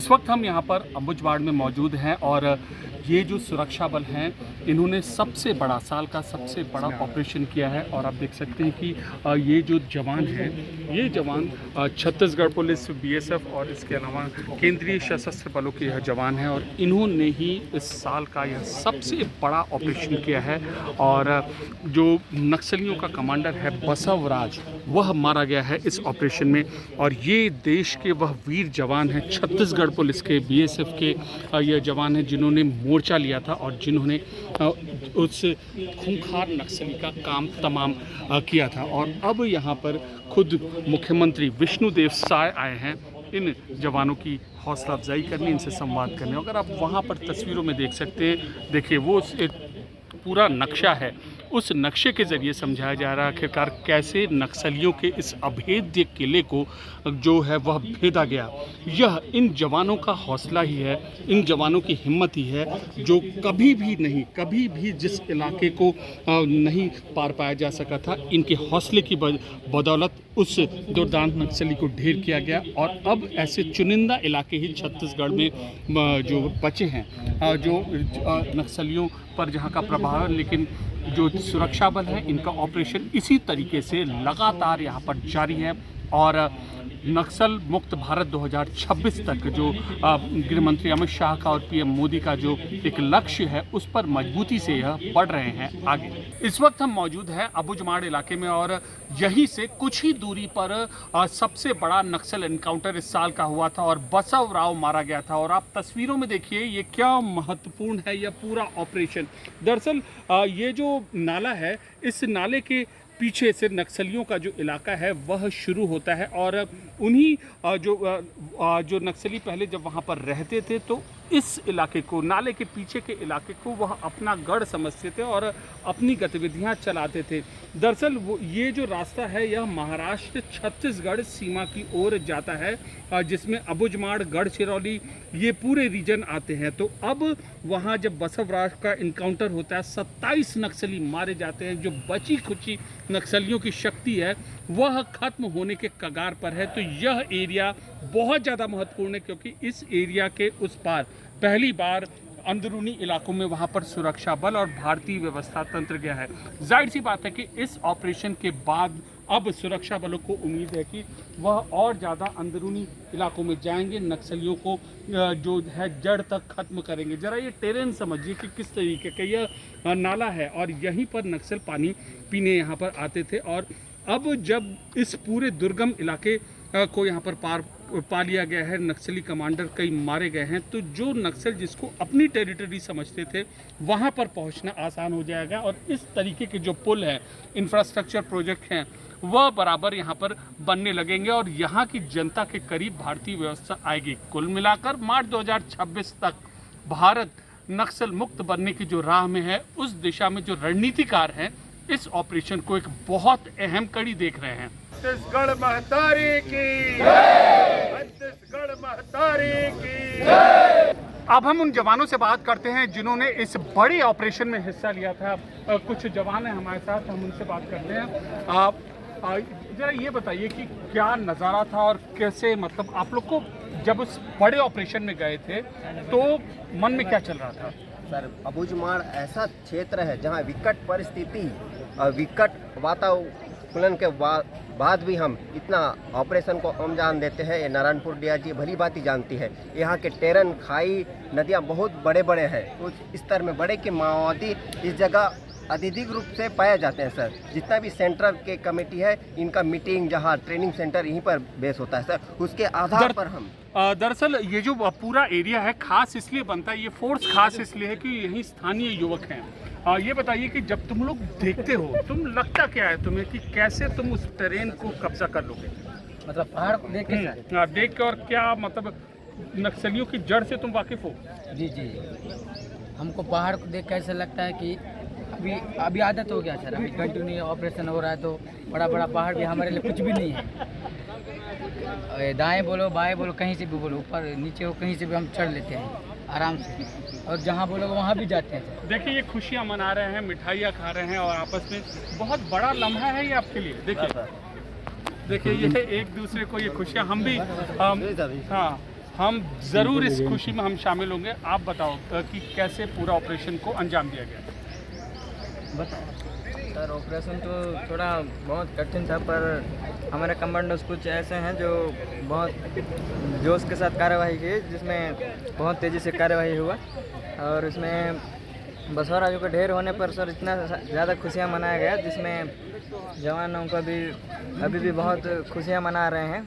इस वक्त हम यहाँ पर अंबुजबाड़ में मौजूद हैं और ये जो सुरक्षा बल हैं इन्होंने सबसे बड़ा साल का सबसे बड़ा ऑपरेशन किया है। और आप देख सकते हैं कि ये जो जवान हैं ये जवान छत्तीसगढ़ पुलिस, बीएसएफ और इसके अलावा केंद्रीय सशस्त्र बलों के यह जवान हैं और इन्होंने ही इस साल का यह सबसे बड़ा ऑपरेशन किया है। और जो नक्सलियों का कमांडर है बसवराज, वह मारा गया है इस ऑपरेशन में। और ये देश के वह वीर जवान हैं, छत्तीसगढ़ पुलिस के, बीएसएफ के ये जवान हैं जिन्होंने मोर्चा लिया था और जिन्होंने उस खूंखार नक्सली का काम तमाम किया था। और अब यहाँ पर खुद मुख्यमंत्री विष्णुदेव साय आए हैं इन जवानों की हौसला अफजाई करने, इनसे संवाद करने। अगर आप वहाँ पर तस्वीरों में देख सकते हैं, देखिए वो एक पूरा नक्शा है, उस नक्शे के ज़रिए समझाया जा रहा है आखिरकार कैसे नक्सलियों के इस अभेद्य किले को जो है वह भेदा गया। यह इन जवानों का हौसला ही है, इन जवानों की हिम्मत ही है जो कभी भी जिस इलाके को नहीं पार पाया जा सका था, इनके हौसले की बदौलत उस दुर्दांत नक्सली को ढेर किया गया। और अब ऐसे चुनिंदा इलाके ही छत्तीसगढ़ में जो बचे हैं, जो नक्सलियों पर जहाँ का प्रभाव है, लेकिन जो सुरक्षा बल है इनका ऑपरेशन इसी तरीके से लगातार यहाँ पर जारी है। और नक्सल मुक्त भारत 2026 तक जो गृह मंत्री अमित शाह का और पीएम मोदी का जो एक लक्ष्य है उस पर मजबूती से यह बढ़ रहे हैं आगे। इस वक्त हम मौजूद हैं अंबुजबाड़ इलाके में और यहीं से कुछ ही दूरी पर सबसे बड़ा नक्सल एनकाउंटर इस साल का हुआ था और बसवराव मारा गया था। और आप तस्वीरों में देखिए ये क्या महत्वपूर्ण है यह पूरा ऑपरेशन। दरअसल ये जो नाला है, इस नाले के पीछे से नक्सलियों का जो इलाका है वह शुरू होता है। और उन्हीं जो नक्सली पहले जब वहाँ पर रहते थे तो इस इलाके को, नाले के पीछे के इलाके को वह अपना गढ़ समझते थे और अपनी गतिविधियाँ चलाते थे। दरअसल ये जो रास्ता है यह महाराष्ट्र छत्तीसगढ़ सीमा की ओर जाता है, जिसमें अंबुजबाड़, गढ़चिरौली ये पूरे रीजन आते हैं। तो अब वहाँ जब बसवराज का इनकाउंटर होता है, 27 नक्सली मारे जाते हैं। जो बची खुची नक्सलियों की शक्ति है वह खत्म होने के कगार पर है। तो यह एरिया बहुत ज़्यादा महत्वपूर्ण है क्योंकि इस एरिया के उस पार पहली बार अंदरूनी इलाकों में वहाँ पर सुरक्षा बल और भारतीय व्यवस्था तंत्र गया है। जाहिर सी बात है कि इस ऑपरेशन के बाद अब सुरक्षा बलों को उम्मीद है कि वह और ज़्यादा अंदरूनी इलाकों में जाएंगे, नक्सलियों को जो है जड़ तक खत्म करेंगे। ज़रा ये टेरेन समझिए कि किस तरीके का यह नाला है और यहीं पर नक्सल पानी पीने यहाँ पर आते थे। और अब जब इस पूरे दुर्गम इलाके को यहाँ पर पा लिया गया है, नक्सली कमांडर कई मारे गए हैं, तो जो नक्सल जिसको अपनी टेरिटरी समझते थे वहाँ पर पहुँचना आसान हो जाएगा। और इस तरीके के जो पुल हैं, इंफ्रास्ट्रक्चर प्रोजेक्ट हैं, वह बराबर यहाँ पर बनने लगेंगे और यहाँ की जनता के करीब भारतीय व्यवस्था आएगी। कुल मिलाकर मार्च 2026 तक भारत नक्सल मुक्त बनने की जो राह में है, उस दिशा में जो रणनीतिकार हैं इस ऑपरेशन को एक बहुत अहम कड़ी देख रहे हैं। छत्तीसगढ़ महतारी की जय, छत्तीसगढ़ महतारी की जय। अब हम उन जवानों से बात करते हैं जिन्होंने इस बड़े ऑपरेशन में हिस्सा लिया था। कुछ जवान हैं हमारे साथ, हम उनसे बात करते हैं। जरा ये बताइए कि क्या नज़ारा था और कैसे, मतलब आप लोग को जब उस बड़े ऑपरेशन में गए थे तो मन में क्या चल रहा था? सर, अंबुजबाड़ ऐसा क्षेत्र है जहां विकट परिस्थिति और विकट वातावरण के बाद भी हम इतना ऑपरेशन को अंजाम देते हैं। ये नारायणपुर डीआईजी भली बात ही जानती है। यहाँ के टेरन, खाई, नदियाँ बहुत बड़े बड़े हैं, उस स्तर में बड़े कि माओवादी इस जगह अत्यधिक रूप से पाए जाते हैं। सर, जितना भी सेंट्रल के कमेटी है, इनका मीटिंग, जहाँ ट्रेनिंग सेंटर यहीं पर बेस होता है सर, उसके आधार पर हम दरअसल ये जो पूरा एरिया है खास इसलिए बनता है, ये फोर्स खास इसलिए है कि यहीं स्थानीय युवक हैं। ये बताइए कि जब तुम लोग देखते हो, तुम लगता क्या है तुम्हें कि कैसे तुम उस ट्रेन को कब्जा कर लोगे? मतलब पहाड़ को देख के देख के, और क्या मतलब नक्सलियों की जड़ से तुम वाकिफ हो? जी, हमको पहाड़ को देख के ऐसा लगता है कि अभी आदत हो गया सर। अभी कंटिन्यू ऑपरेशन हो रहा है तो बड़ा पहाड़ भी हमारे लिए कुछ भी नहीं है। दाएं बोलो, बाएं बोलो, कहीं से भी बोलो, ऊपर नीचे हो, कहीं से भी हम चढ़ लेते हैं आराम से, और जहाँ बोलोगे वहाँ भी जाते हैं। देखिए ये खुशियाँ मना रहे हैं, मिठाइयाँ खा रहे हैं और आपस में बहुत बड़ा लम्हा है ये आपके लिए। देखिए ये एक दूसरे को ये खुशियाँ, हम भी हम ज़रूर इस खुशी में हम शामिल होंगे। आप बताओ कि कैसे पूरा ऑपरेशन को अंजाम दिया गया। सर ऑपरेशन तो थोड़ा बहुत कठिन था, पर हमारे कमांडोज कुछ ऐसे हैं जो बहुत जोश के साथ कार्यवाही की, जिसमें बहुत तेज़ी से कार्यवाही हुआ। और इसमें बसवराजों के ढेर होने पर सर इतना ज़्यादा खुशियाँ मनाया गया, जिसमें जवानों को भी अभी भी बहुत खुशियाँ मना रहे हैं।